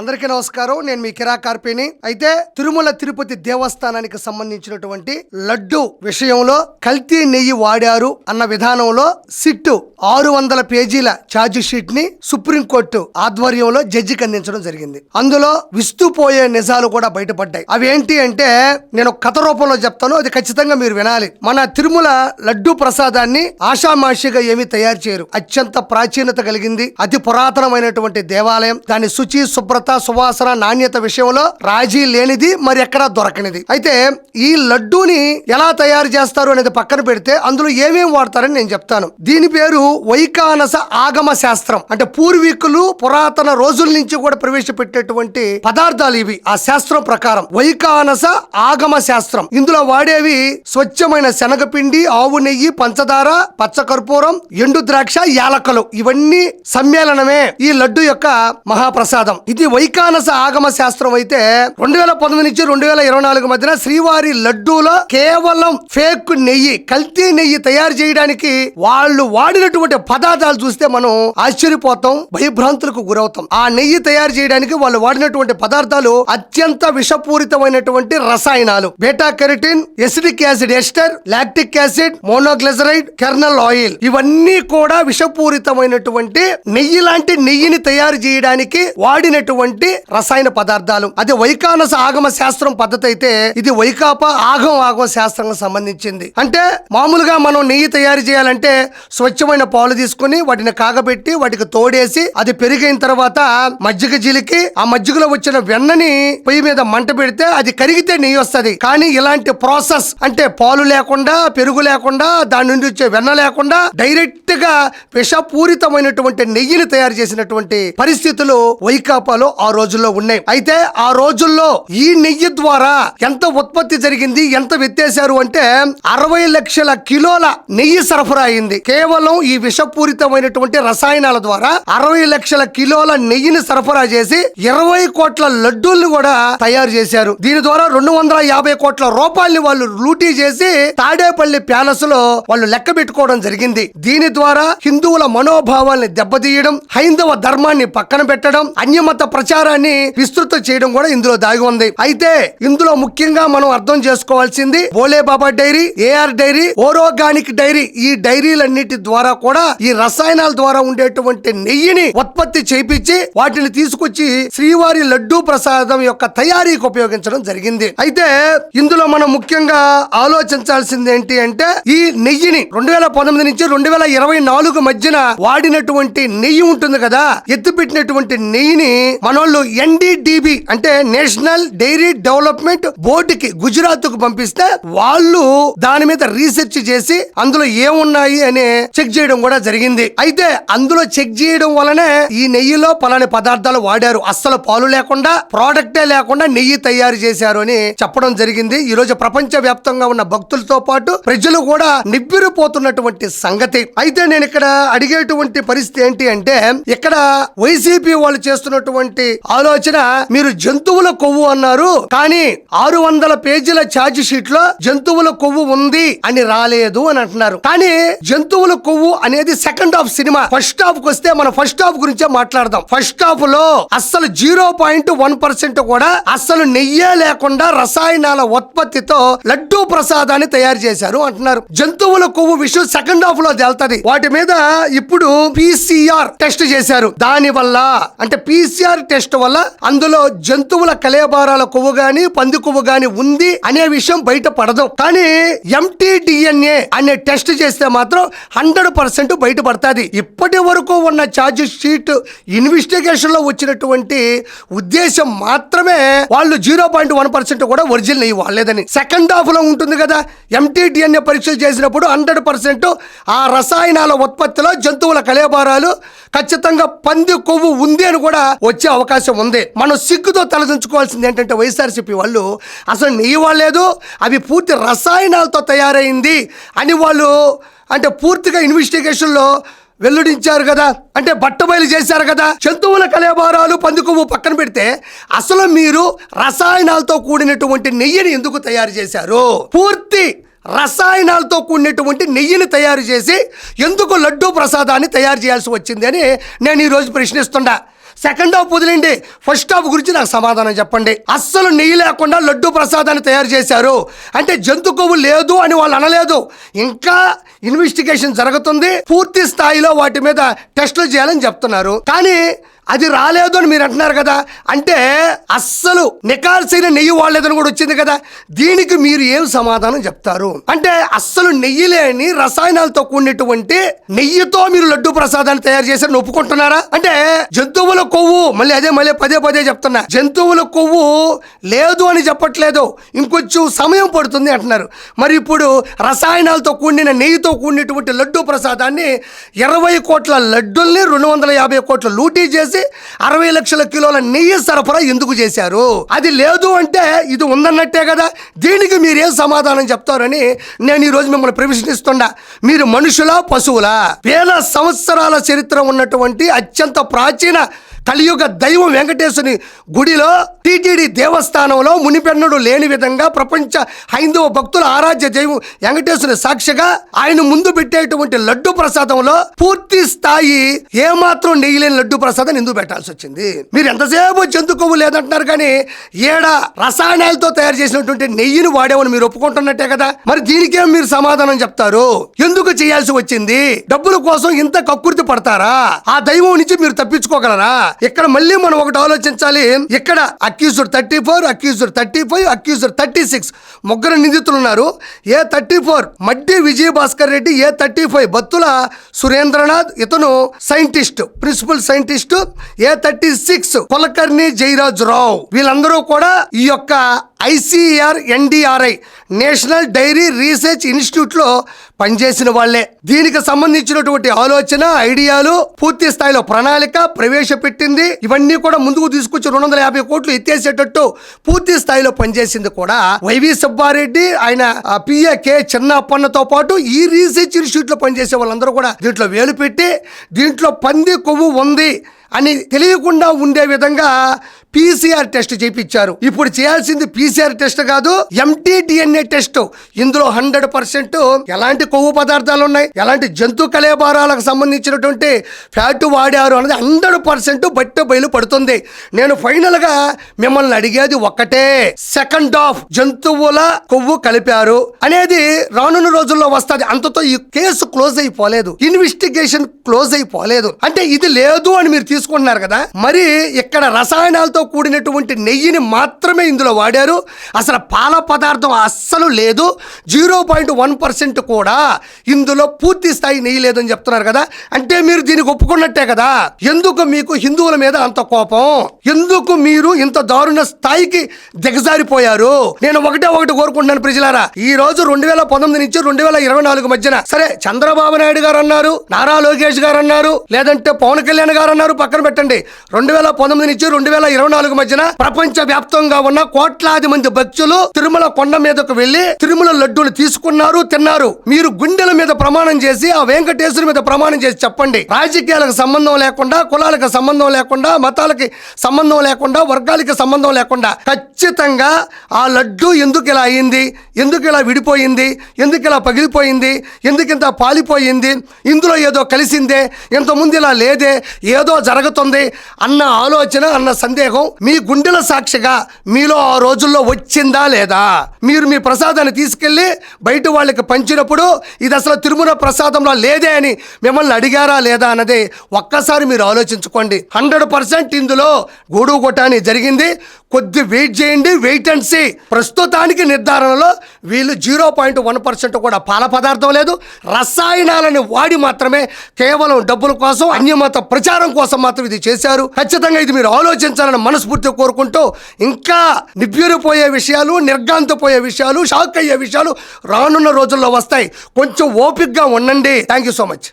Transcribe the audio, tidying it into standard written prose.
అందరికీ నమస్కారం. నేను మీ కిరా కార్పేని. అయితే తిరుమల తిరుపతి దేవస్థానానికి సంబంధించినటువంటి లడ్డు విషయంలో కల్తీ నెయ్యి వాడారు అన్న విధానంలో సిట్టు 600 పేజీల ఛార్జ్ షీట్ ని సుప్రీంకోర్టు ఆధ్వర్యంలో జడ్జికి అందించడం జరిగింది. అందులో విస్తుపోయే నిజాలు కూడా బయటపడ్డాయి. అవి ఏంటి అంటే నేను కథ రూపంలో చెప్తాను, అది ఖచ్చితంగా మీరు వినాలి. మన తిరుమల లడ్డు ప్రసాదాన్ని ఆషామాషిగా ఏమీ తయారు చేయరు. అత్యంత ప్రాచీనత కలిగింది, అతి పురాతనమైనటువంటి దేవాలయం. దాని శుచి, శుభ్రత, సువాసన, నాణ్యత విషయంలో రాజీ లేనిది, మరి ఎక్కడా దొరకనిది. అయితే ఈ లడ్డూని ఎలా తయారు చేస్తారు అనేది పక్కన పెడితే అందులో ఏమేమి వాడతారని నేను చెప్తాను. దీని పేరు వైకానస ఆగమ శాస్త్రం. అంటే పూర్వీకులు పురాతన రోజుల నుంచి కూడా ప్రవేశపెట్టేటువంటి పదార్థాలు ఇవి. ఆ శాస్త్రం ప్రకారం వైకానస ఆగమ శాస్త్రం. ఇందులో వాడేవి స్వచ్ఛమైన శనగపిండి, ఆవు నెయ్యి, పంచదార, పచ్చకర్పూరం, ఎండు ద్రాక్ష, యాలకలు. ఇవన్నీ సమ్మేళనమే ఈ లడ్డు యొక్క మహాప్రసాదం. ఇది వైకానస ఆగమ శాస్త్రం. అయితే 2019 నుంచి 2024 మధ్యన శ్రీవారి లడ్డూలో కేవలం ఫేక్ నెయ్యి, కల్తీ నెయ్యి తయారు చేయడానికి వాళ్ళు వాడినటువంటి పదార్థాలు చూస్తే మనం ఆశ్చర్యపోతాం, భయభ్రాంతులకు గురవుతాం. ఆ నెయ్యి తయారు చేయడానికి వాళ్ళు వాడినటువంటి పదార్థాలు అత్యంత విషపూరితమైనటువంటి రసాయనాలు. Beta carotene, acidic acid ester, lactic acid, monoglyceride, kernel oil. ఇవన్నీ కూడా విషపూరితమైనటువంటి నెయ్యి లాంటి నెయ్యిని తయారు చేయడానికి వాడినటువంటి రసాయన పదార్థాలు. అది వైకానస ఆగమ శాస్త్రం పద్ధతి. అయితే ఇది వైకాపా ఆగమ శాస్త్రం సంబంధించింది. అంటే మామూలుగా మనం నెయ్యి తయారు చేయాలంటే స్వచ్ఛమైన పాలు తీసుకుని వాటిని కాగబెట్టి వాటికి తోడేసి అది పెరిగిన తర్వాత మజ్జిగ జిలికి ఆ మజ్జిగలో వచ్చిన వెన్నని పొయ్యి మీద మంట పెడితే అది కరిగితే నెయ్యి వస్తుంది. కానీ ఇలాంటి ప్రాసెస్ అంటే పాలు లేకుండా, పెరుగు లేకుండా, దాని నుండి వచ్చే వెన్న లేకుండా డైరెక్ట్ గా విషపూరితమైనటువంటి నెయ్యిని తయారు చేసినటువంటి పరిస్థితులు వైకాపాలో ఆ రోజుల్లో ఉన్నాయి. అయితే ఆ రోజుల్లో ఈ నెయ్యి ద్వారా ఎంత ఉత్పత్తి జరిగింది, ఎంత వెత్తేశారు అంటే 60 లక్షల కిలోల నెయ్యి సరఫరా అయింది. కేవలం ఈ విషపూరితమైనటువంటి రసాయనాల ద్వారా 60 లక్షల కిలోల నెయ్యిని సరఫరా చేసి 20 కోట్ల లడ్డూల్ని కూడా తయారు చేశారు. దీని ద్వారా 250 కోట్ల రూపాయలని వాళ్ళు లూటీ చేసి తాడేపల్లి ప్యాలెస్ లో వాళ్ళు లెక్క పెట్టుకోవడం జరిగింది. దీని ద్వారా హిందువుల మనోభావాల్ని దెబ్బతీయడం, హైందవ ధర్మాన్ని పక్కన పెట్టడం, అన్యమత ప్రచారాన్ని విస్తృత చేయడం కూడా ఇందులో దాగి ఉంది. అయితే ఇందులో ముఖ్యంగా మనం అర్థం చేసుకోవాల్సింది బోలే బాబా డైరీ, ఏఆర్ డైరీ, ఓరోగానిక్ డైరీ. ఈ డైరీలన్నిటి ద్వారా కూడా ఈ రసాయనాల ద్వారా ఉండేటువంటి నెయ్యిని ఉత్పత్తి చేయించి వాటిని తీసుకొచ్చి శ్రీవారి లడ్డూ ప్రసాదం యొక్క తయారీకి ఉపయోగించడం జరిగింది. అయితే ఇందులో మనం ముఖ్యంగా ఆలోచించాల్సింది ఏంటి అంటే ఈ నెయ్యిని 2019 నుంచి 2024 మధ్యన వాడినటువంటి నెయ్యి ఉంటుంది కదా, ఎత్తిపెట్టినటువంటి నెయ్యిని మనోళ్ళు ఎన్డీడీబీ అంటే నేషనల్ డైరీ డెవలప్మెంట్ బోర్డుకి గుజరాత్ కు పంపిస్తే వాళ్ళు దాని మీద రీసెర్చ్ చేసి అందులో ఏమున్నాయి అని చెక్ చేయడం కూడా జరిగింది. అయితే అందులో చెక్ చేయడం వలనే ఈ నెయ్యిలో పలాని పదార్థాలు వాడారు, అస్సలు పాలు లేకుండా, ప్రోడక్టే లేకుండా నెయ్యి తయారు చేశారు అని చెప్పడం జరిగింది. ఈ రోజు ప్రపంచ వ్యాప్తంగా ఉన్న భక్తులతో పాటు ప్రజలు కూడా నివ్వెరపోతున్నటువంటి సంగతి. అయితే నేను ఇక్కడ అడిగేటువంటి పరిస్థితి ఏంటి అంటే ఇక్కడ వైసీపీ వాళ్ళు చేస్తున్నటువంటి ఆలోచన, మీరు జంతువుల కొవ్వు అన్నారు కానీ 600 పేజీల ఛార్జ్ షీట్ లో జంతువుల కొవ్వు ఉంది అని రాలేదు అని అంటున్నారు. కానీ జంతువుల కొవ్వు అనేది second half cinema. First half కి వస్తే మనం ఫస్ట్ హాఫ్ గురించే మాట్లాడదాం. ఫస్ట్ హాఫ్ లో అస్సలు 0.1% కూడా అస్సలు నెయ్యే లేకుండా రసాయనాల ఉత్పత్తితో లడ్డూ ప్రసాదాన్ని తయారు చేశారు అంటున్నారు. జంతువుల కొవ్వు విషయం సెకండ్ హాఫ్ లో తేల్తది. వాటి మీద ఇప్పుడు PCR టెస్ట్ చేశారు. దాని వల్ల అంటే PCR టెస్ట్ వల్ల అందులో జంతువుల కలేబారాల కొవ్వు గాని, పంది కొవ్వు గాని ఉంది అనే విషయం బయట పడదు. కానీ MTDNA అనే టెస్ట్ చేస్తే మాత్రం 100% బయటపడుతుంది. ఇప్పటి వరకు ఉన్న ఛార్జ్ షీట్ ఇన్వెస్టిగేషన్ లో వచ్చినటువంటి ఉద్దేశం మాత్రమే వాళ్ళు 0.1% కూడా ఒరిజినల్ నెయ్యి వాడలేదని. సెకండ్ హాఫ్ లో ఉంటుంది కదా, MTDNA పరీక్షలు చేసినప్పుడు 100% ఆ రసాయనాల ఉత్పత్తిలో జంతువుల కలేబారాలు, ఖచ్చితంగా పంది కొవ్వు ఉంది అని కూడా వచ్చే అవకాశం ఉంది. మనం సిగ్గుతో తలదించుకోవాల్సింది ఏంటంటే వైఎస్ఆర్సీపీ వాళ్ళు అసలు నెయ్యి వాడలేదు, అవి పూర్తి రసాయనాలతో తయారైంది అని వాళ్ళు అంటే పూర్తిగా ఇన్వెస్టిగేషన్లో వెల్లడించారు కదా, అంటే బట్టబయలు చేశారు కదా. జంతువుల కలేబారాలు, పంది కొవ్వు పక్కన పెడితే అసలు మీరు రసాయనాలతో కూడినటువంటి నెయ్యిని ఎందుకు తయారు చేశారు? పూర్తి రసాయనాలతో కూడినటువంటి నెయ్యిని తయారు చేసి ఎందుకు లడ్డూ ప్రసాదాన్ని తయారు చేయాల్సి వచ్చింది అని నేను ఈరోజు ప్రశ్నిస్తున్నా. సెకండ్ హాఫ్ వదిలేండి, ఫస్ట్ హాఫ్ గురించి నాకు సమాధానం చెప్పండి. అస్సలు నెయ్యి లేకుండా లడ్డు ప్రసాదాన్ని తయారు చేశారు అంటే జంతు కొవ్వు లేదు అని వాళ్ళు అనలేదు. ఇంకా ఇన్వెస్టిగేషన్ జరుగుతుంది, పూర్తి స్థాయిలో వాటి మీద టెస్టులు చేయాలని చెప్తున్నారు. కానీ అది రాలేదు అని మీరు అంటున్నారు కదా, అంటే అస్సలు నికార్సైన నెయ్యి వాడలేదని కూడా వచ్చింది కదా. దీనికి మీరు ఏం సమాధానం చెప్తారు? అంటే అస్సలు నెయ్యి లేని రసాయనాలతో కూడినటువంటి నెయ్యితో మీరు లడ్డు ప్రసాదాన్ని తయారు చేశారని ఒప్పుకుంటున్నారా? అంటే జంతువుల కొవ్వు, మళ్ళీ పదే చెప్తున్నా, జంతువుల కొవ్వు లేదు అని చెప్పట్లేదు, ఇంకొంచెం సమయం పడుతుంది అంటున్నారు. మరి ఇప్పుడు రసాయనాలతో కూడిన నెయ్యితో కూడినటువంటి లడ్డు ప్రసాదాన్ని 20 కోట్ల లడ్డుల్ని 250 కోట్ల లూటీ చేసి 60 లక్షల కిలోల నెయ్యి సరఫరా ఎందుకు చేశారు? అది లేదు అంటే ఇది ఉందన్నట్టే కదా. దీనికి మీరేం సమాధానం చెప్తారని నేను ఈ రోజు మిమ్మల్ని ప్రశ్నిస్తున్నా. మీరు మనుషులా, పశువులా? వేల సంవత్సరాల చరిత్ర ఉన్నటువంటి అత్యంత ప్రాచీన కలియుగ దైవం వెంకటేశ్వరుని గుడిలో, టీటీడీ దేవస్థానంలో మునిపెన్నడు లేని విధంగా ప్రపంచ హైందవ భక్తుల ఆరాధ్య దైవం వెంకటేశ్వరుని సాక్షిగా ఆయన ముందు పెట్టేటువంటి లడ్డు ప్రసాదంలో పూర్తి స్థాయి ఏమాత్రం నెయ్యి లేని లడ్డు ప్రసాదం ఎందుకు పెట్టాల్సి వచ్చింది? మీరు ఎంతసేపు జంతు కొవ్వు లేదంటున్నారు, కానీ ఏడ రసాయనాలతో తయారు చేసినటువంటి నెయ్యిని వాడేవని మీరు ఒప్పుకుంటున్నట్టే కదా. మరి దీనికేం మీరు సమాధానం చెప్తారు? ఎందుకు చేయాల్సి వచ్చింది? డబ్బుల కోసం ఇంత కక్కుర్తి పడతారా? ఆ దైవం నుంచి మీరు తప్పించుకోగలరా? ఇక్కడ మళ్ళీ మనం ఒకటి ఆలోచించాలి. ఇక్కడ అక్యూజ్డ్ 34, అక్యూజ్డ్ 35, అక్యూజ్డ్ 36 ముగ్గురు నిందితులు ఉన్నారు. A34 మడ్డి విజయభాస్కర్ రెడ్డి, A35 బత్తుల సురేంద్రనాథ్, ఇతను scientist, principal scientist. A36 Kulkarni Jayaraj Rao. వీళ్ళందరూ కూడా ఈ యొక్క ICAR NDRI national dairy research institute లో పనిచేసిన వాళ్లే. దీనికి సంబంధించినటువంటి ఆలోచన, ఐడియాలు, పూర్తి స్థాయిలో ప్రణాళిక ప్రవేశపెట్టింది. ఇవన్నీ కూడా ముందుకు తీసుకొచ్చి 250 కోట్లు ఎత్తేసేటట్టు పూర్తి స్థాయిలో పనిచేసింది కూడా వైవి సుబ్బారెడ్డి, ఆయన PA కె చిన్నప్పన్నతో పాటు ఈ రీసెర్చ్ ఇన్స్టిట్యూట్ లో పనిచేసే వాళ్ళందరూ కూడా దీంట్లో వేలు పెట్టి, దీంట్లో పంది కొవ్వు ఉంది అని తెలియకుండా ఉండే విధంగా PCR టెస్ట్ చేయించారు. ఇప్పుడు చేయాల్సింది PCR టెస్ట్ కాదు, MT-DNA టెస్ట్. ఇందులో 100% ఎలాంటి కొవ్వు పదార్థాలు ఉన్నాయి, ఎలాంటి జంతు కళేబారాలకు సంబంధించినటువంటి ఫ్యాట్ వాడారు అనేది 100% బట్ట బయలు పడుతుంది. నేను ఫైనల్ గా మిమ్మల్ని అడిగేది ఒక్కటే, సెకండ్ హాఫ్ జంతువుల కొవ్వు కలిపారు అనేది రానున్న రోజుల్లో వస్తుంది. అంతతో ఈ కేసు క్లోజ్ అయిపోలేదు, ఇన్వెస్టిగేషన్ క్లోజ్ అయిపోలేదు. అంటే ఇది లేదు అని మీరు తీసుకుంటున్నారు కదా. మరి ఇక్కడ రసాయనాలతో కూడినటువంటి నెయ్యిని మాత్రమే ఇందులో వాడారు. అసలు పాల పదార్థం అస్సలు లేదు, 0.1% కూడా ఇందులో పూర్తి స్థాయి నెయ్యి లేదని చెప్తున్నారు కదా. అంటే మీరు దీనికి ఒప్పుకున్నట్టే కదా. ఎందుకు మీకు హిందువుల మీద అంత కోపం? ఎందుకు మీరు ఇంత దారుణ స్థాయికి దిగజారిపోయారు? నేను ఒకటి కోరుకుంటున్నాను ప్రజలారా, ఈ రోజు 2019 నుంచి 2024 మధ్యన, సరే చంద్రబాబు నాయుడు గారు అన్నారు, నారా లోకేష్ గారు అన్నారు, లేదంటే పవన్ కళ్యాణ్ గారు అన్నారు, పక్కన పెట్టండి. 2019 నుంచి 2024 మధ్యన ప్రపంచ వ్యాప్తంగా ఉన్న కోట్లాది మంది భక్తులు తిరుమల కొండ మీదకు వెళ్లి తిరుమల లడ్డూలు తీసుకున్నారు, తిన్నారు. మీరు గుండెల మీద ప్రమాణం చేసి, ఆ వెంకటేశ్వరుని మీద ప్రమాణం చేసి చెప్పండి, రాజకీయాలకు సంబంధం లేకుండా, కులాలకు సంబంధం లేకుండా, మతాలకి సంబంధం లేకుండా, వర్గాలకి సంబంధం లేకుండా ఖచ్చితంగా ఆ లడ్డు ఎందుకు ఇలా అయింది, ఎందుకు ఇలా విడిపోయింది, ఎందుకు ఇలా పగిలిపోయింది, ఎందుకు ఇంత పాలిపోయింది, ఇందులో ఏదో కలిసిందే, ఇంతకుముందు ఇలా లేదే, ఏదో జరుగుతుంది అన్న ఆలోచన, అన్న సందేహం మీ గుండెల సాక్షిగా మీలో ఆ రోజుల్లో వచ్చిందా లేదా? మీరు మీ ప్రసాదాన్ని తీసుకెళ్లి బయట వాళ్ళకి పంచినప్పుడు ఇది అసలు తిరుమల ప్రసాదంలో లేదే అని మిమ్మల్ని అడిగారా లేదా అన్నది ఒక్కసారి మీరు ఆలోచించుకోండి. 100% ఇందులో గూడు గొట్టాని జరిగింది. కొద్ది వెయిట్ చేయండి, వెయిట్ అండ్ సీ. ప్రస్తుతానికి నిర్ధారణలో వీళ్ళు 0.1% కూడా పాల పదార్థం లేదు, రసాయనాలను వాడి మాత్రమే కేవలం డబ్బుల కోసం, అన్యమత ప్రచారం కోసం మాత్రం ఇది చేశారు. ఖచ్చితంగా ఇది మీరు ఆలోచించాలని మనస్ఫూర్తిగా కోరుకుంటూ, ఇంకా నివ్వెరపోయే విషయాలు, నిర్గాంతపోయే విషయాలు, షాక్ అయ్యే విషయాలు రానున్న రోజుల్లో వస్తాయి. కొంచెం ఓపికగా ఉండండి. Thank you so much.